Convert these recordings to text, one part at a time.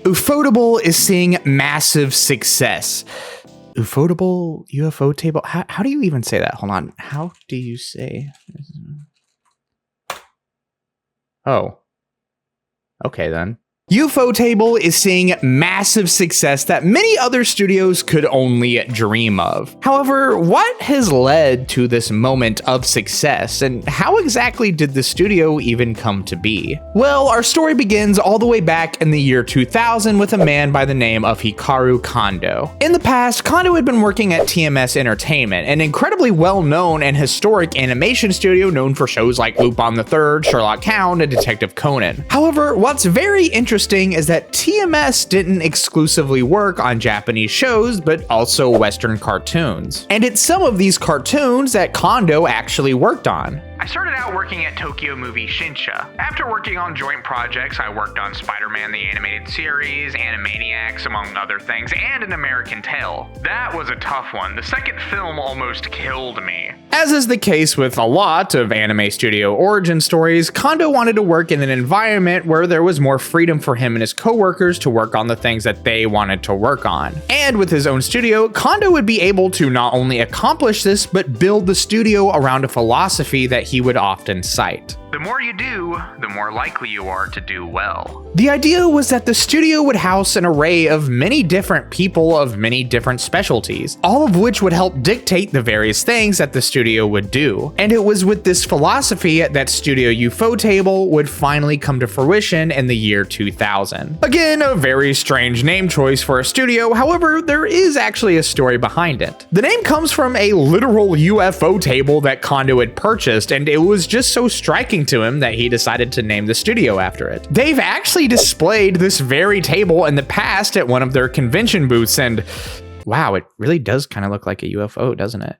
Ufotable is seeing massive success. Ufotable, Ufotable, how do you even say that? Hold on, how do you say? Oh, okay then. Ufotable is seeing massive success that many other studios could only dream of. However, what has led to this moment of success, and how exactly did the studio even come to be? Well, our story begins all the way back in the year 2000 with a man by the name of Hikaru Kondo. In the past, Kondo had been working at TMS Entertainment, an incredibly well-known and historic animation studio known for shows like Lupin the Third, Sherlock Hound, and Detective Conan. However, what's very interesting is that TMS didn't exclusively work on Japanese shows, but also Western cartoons. And it's some of these cartoons that Kondo actually worked on. I started out working at Tokyo Movie Shinsha. After working on joint projects, I worked on Spider-Man the Animated Series, Animaniacs, among other things, and An American Tail. That was a tough one. The second film almost killed me. As is the case with a lot of anime studio origin stories, Kondo wanted to work in an environment where there was more freedom for him and his co-workers to work on the things that they wanted to work on. And with his own studio, Kondo would be able to not only accomplish this, but build the studio around a philosophy that he would often cite. The more you do, the more likely you are to do well. The idea was that the studio would house an array of many different people of many different specialties, all of which would help dictate the various things that the studio would do. And it was with this philosophy that Studio Ufotable would finally come to fruition in the year 2000. Again, a very strange name choice for a studio, however, there is actually a story behind it. The name comes from a literal UFO table that Kondo had purchased, and it was just so striking to him that he decided to name the studio after it. They've actually displayed this very table in the past at one of their convention booths, and wow, it really does kind of look like a UFO, doesn't it?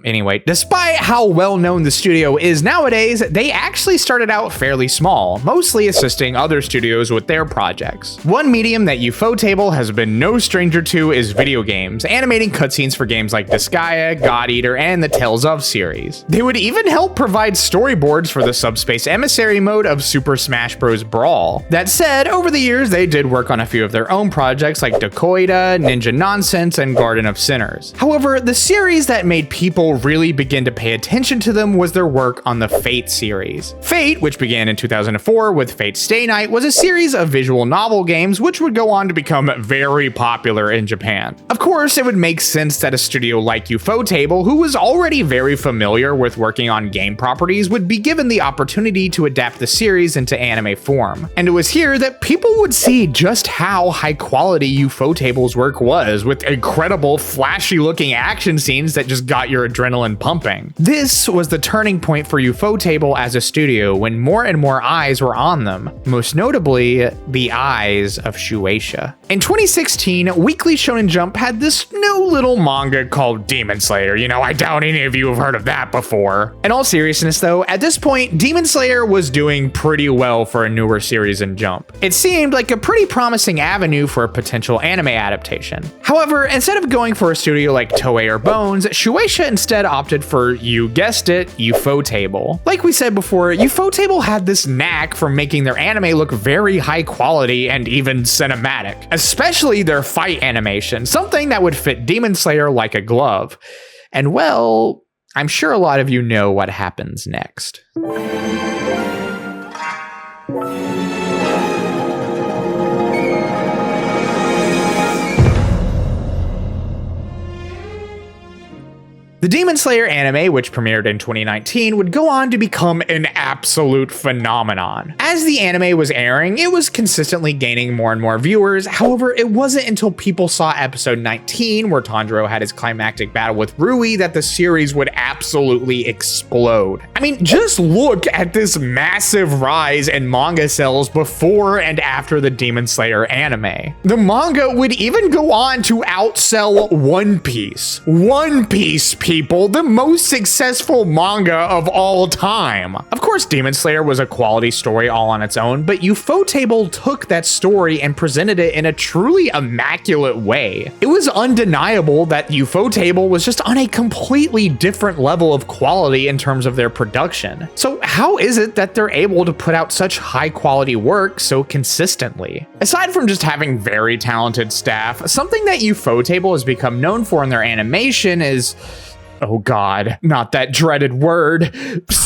Anyway, despite how well known the studio is nowadays, they actually started out fairly small, mostly assisting other studios with their projects. One medium that Ufotable has been no stranger to is video games, animating cutscenes for games like Disgaea, God Eater, and the Tales of series. They would even help provide storyboards for the Subspace Emissary mode of Super Smash Bros. Brawl. That said, over the years, they did work on a few of their own projects like Dakoida, Ninja Nonsense, and Garden of Sinners. However, the series that made people really begin to pay attention to them was their work on the Fate series. Fate, which began in 2004 with Fate Stay Night, was a series of visual novel games which would go on to become very popular in Japan. Of course, it would make sense that a studio like Ufotable, who was already very familiar with working on game properties, would be given the opportunity to adapt the series into anime form. And it was here that people would see just how high quality Ufotable's work was, with incredible flashy looking action scenes that just got your adrenaline pumping. This was the turning point for Ufotable as a studio when more and more eyes were on them, most notably the eyes of Shueisha. In 2016, Weekly Shonen Jump had this new little manga called Demon Slayer. You know, I doubt any of you have heard of that before. In all seriousness though, at this point, Demon Slayer was doing pretty well for a newer series in Jump. It seemed like a pretty promising avenue for a potential anime adaptation. However, instead of going for a studio like Toei or Bones, Shueisha instead opted for, you guessed it, Ufotable. Like we said before, Ufotable had this knack for making their anime look very high quality and even cinematic, especially their fight animation, something that would fit Demon Slayer like a glove. And well, I'm sure a lot of you know what happens next. The Demon Slayer anime, which premiered in 2019, would go on to become an absolute phenomenon. As the anime was airing, it was consistently gaining more and more viewers. However, it wasn't until people saw episode 19, where Tanjiro had his climactic battle with Rui, that the series would absolutely explode. I mean, just look at this massive rise in manga sales before and after the Demon Slayer anime. The manga would even go on to outsell One Piece. One Piece, people. people, the most successful manga of all time. Of course, Demon Slayer was a quality story all on its own, but Ufotable took that story and presented it in a truly immaculate way. It was undeniable that Ufotable was just on a completely different level of quality in terms of their production. So how is it that they're able to put out such high quality work so consistently? Aside from just having very talented staff, something that Ufotable has become known for in their animation is, oh god, not that dreaded word,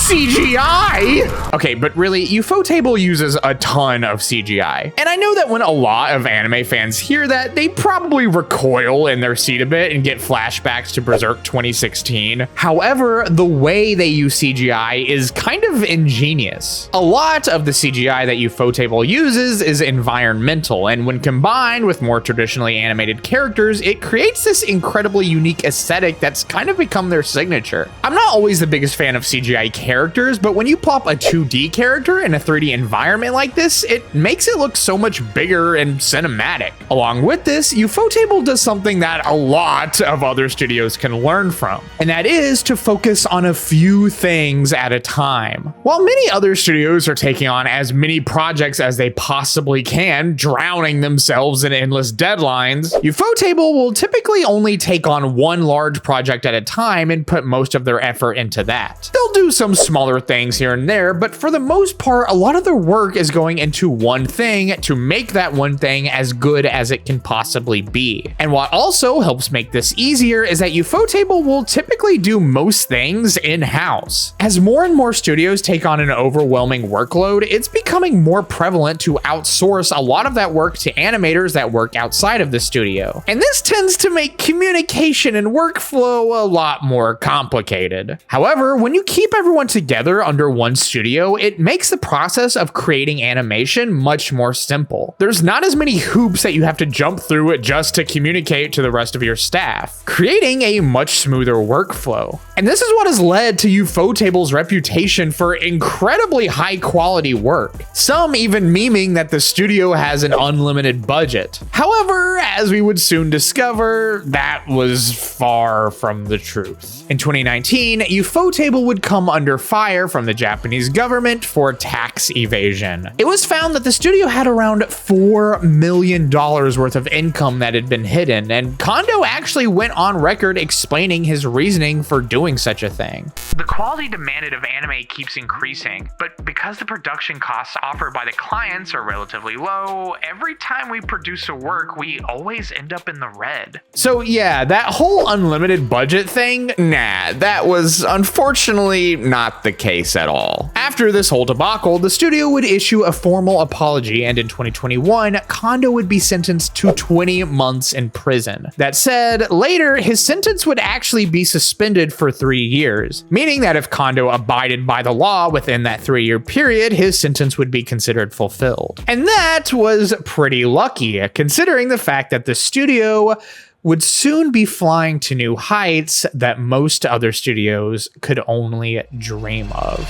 CGI! Okay, but really, Ufotable uses a ton of CGI. And I know that when a lot of anime fans hear that, they probably recoil in their seat a bit and get flashbacks to Berserk 2016. However, the way they use CGI is kind of ingenious. A lot of the CGI that Ufotable uses is environmental, and when combined with more traditionally animated characters, it creates this incredibly unique aesthetic that's kind of become their signature. I'm not always the biggest fan of CGI characters, but when you plop a 2D character in a 3D environment like this, it makes it look so much bigger and cinematic. Along with this, Ufotable does something that a lot of other studios can learn from, and that is to focus on a few things at a time. While many other studios are taking on as many projects as they possibly can, drowning themselves in endless deadlines, Ufotable will typically only take on one large project at a time and put most of their effort into that. They'll do some smaller things here and there, but for the most part, a lot of their work is going into one thing to make that one thing as good as it can possibly be. And what also helps make this easier is that Ufotable will typically do most things in-house. As more and more studios take on an overwhelming workload, it's becoming more prevalent to outsource a lot of that work to animators that work outside of the studio. And this tends to make communication and workflow a lot more complicated. However, when you keep everyone together under one studio, it makes the process of creating animation much more simple. There's not as many hoops that you have to jump through just to communicate to the rest of your staff, creating a much smoother workflow. And this is what has led to Ufotable's reputation for incredibly high quality work, some even memeing that the studio has an unlimited budget. However, as we would soon discover, that was far from the truth. In 2019, Ufotable would come under fire from the Japanese government for tax evasion. It was found that the studio had around $4 million worth of income that had been hidden, and Kondo actually went on record explaining his reasoning for doing such a thing. The quality demanded of anime keeps increasing, but because the production costs offered by the clients are relatively low, every time we produce a work, we always end up in the red. So yeah, that whole unlimited budget thing, nah, that was unfortunately not the case at all. After this whole debacle, the studio would issue a formal apology, and in 2021, Kondo would be sentenced to 20 months in prison. That said, later, his sentence would actually be suspended for 3 years, meaning that if Kondo abided by the law within that 3-year period, his sentence would be considered fulfilled. And that was pretty lucky, considering the fact that the studio would soon be flying to new heights that most other studios could only dream of.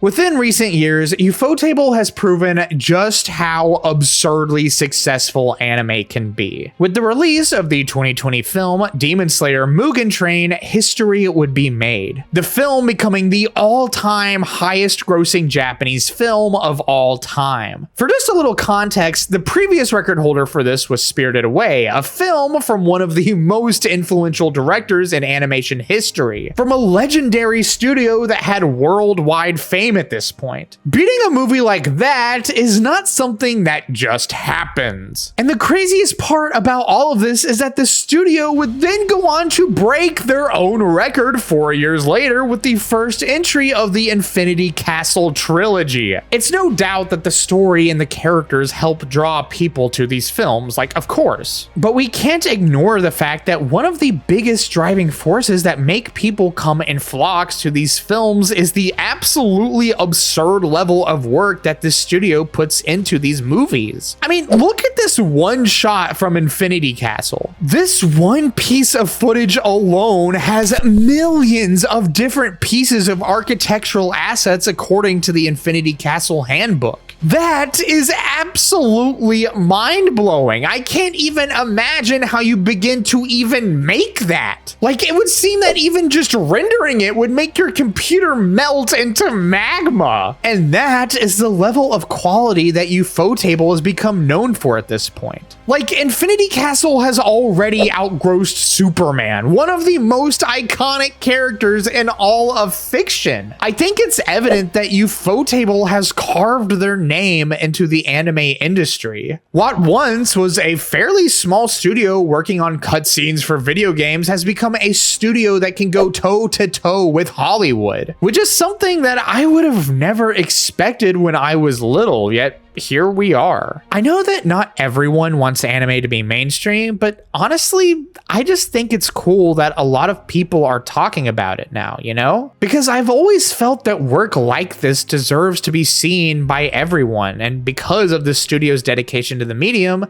Within recent years, Ufotable has proven just how absurdly successful anime can be. With the release of the 2020 film Demon Slayer Mugen Train, history would be made. The film becoming the all-time highest grossing Japanese film of all time. For just a little context, the previous record holder for this was Spirited Away, a film from one of the most influential directors in animation history, from a legendary studio that had worldwide fame at this point. Beating a movie like that is not something that just happens. And the craziest part about all of this is that the studio would then go on to break their own record 4 years later with the first entry of the Infinity Castle trilogy. It's no doubt that the story and the characters help draw people to these films, like, of course. But we can't ignore the fact that one of the biggest driving forces that make people come in flocks to these films is the absolutely truly absurd level of work that this studio puts into these movies. I mean, look at this one shot from Infinity Castle. This one piece of footage alone has millions of different pieces of architectural assets according to the Infinity Castle handbook. That is absolutely mind-blowing. I can't even imagine how you begin to even make that. Like, it would seem that even just rendering it would make your computer melt into magma. And that is the level of quality that Ufotable has become known for at this point. Like, Infinity Castle has already outgrossed Superman, one of the most iconic characters in all of fiction. I think it's evident that Ufotable has carved their name into the anime industry. What once was a fairly small studio working on cutscenes for video games has become a studio that can go toe to toe with Hollywood, which is something that I would have never expected when I was little, yet here we are. I know that not everyone wants anime to be mainstream, but honestly, I just think it's cool that a lot of people are talking about it now, you know? Because I've always felt that work like this deserves to be seen by everyone, and because of the studio's dedication to the medium,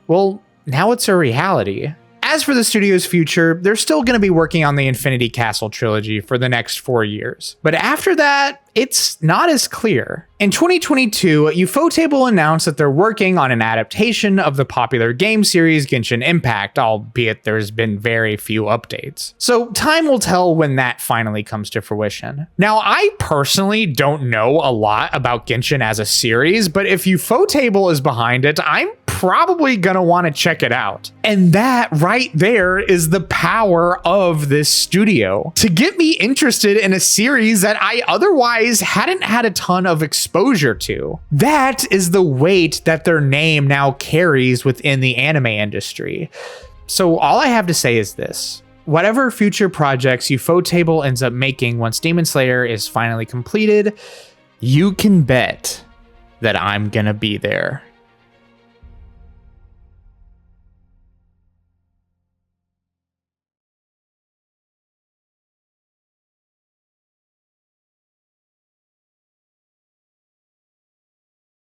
well, now it's a reality. As for the studio's future, they're still going to be working on the Infinity Castle trilogy for the next 4 years. But after that, it's not as clear. In 2022, Ufotable announced that they're working on an adaptation of the popular game series Genshin Impact, albeit there's been very few updates. So time will tell when that finally comes to fruition. Now, I personally don't know a lot about Genshin as a series, but if Ufotable is behind it, I'm probably gonna want to check it out. And that right there is the power of this studio to get me interested in a series that I otherwise hadn't had a ton of exposure to. That is the weight that their name now carries within the anime industry. So all I have to say is this: whatever future projects Ufotable ends up making once Demon Slayer is finally completed, you can bet that I'm gonna be there.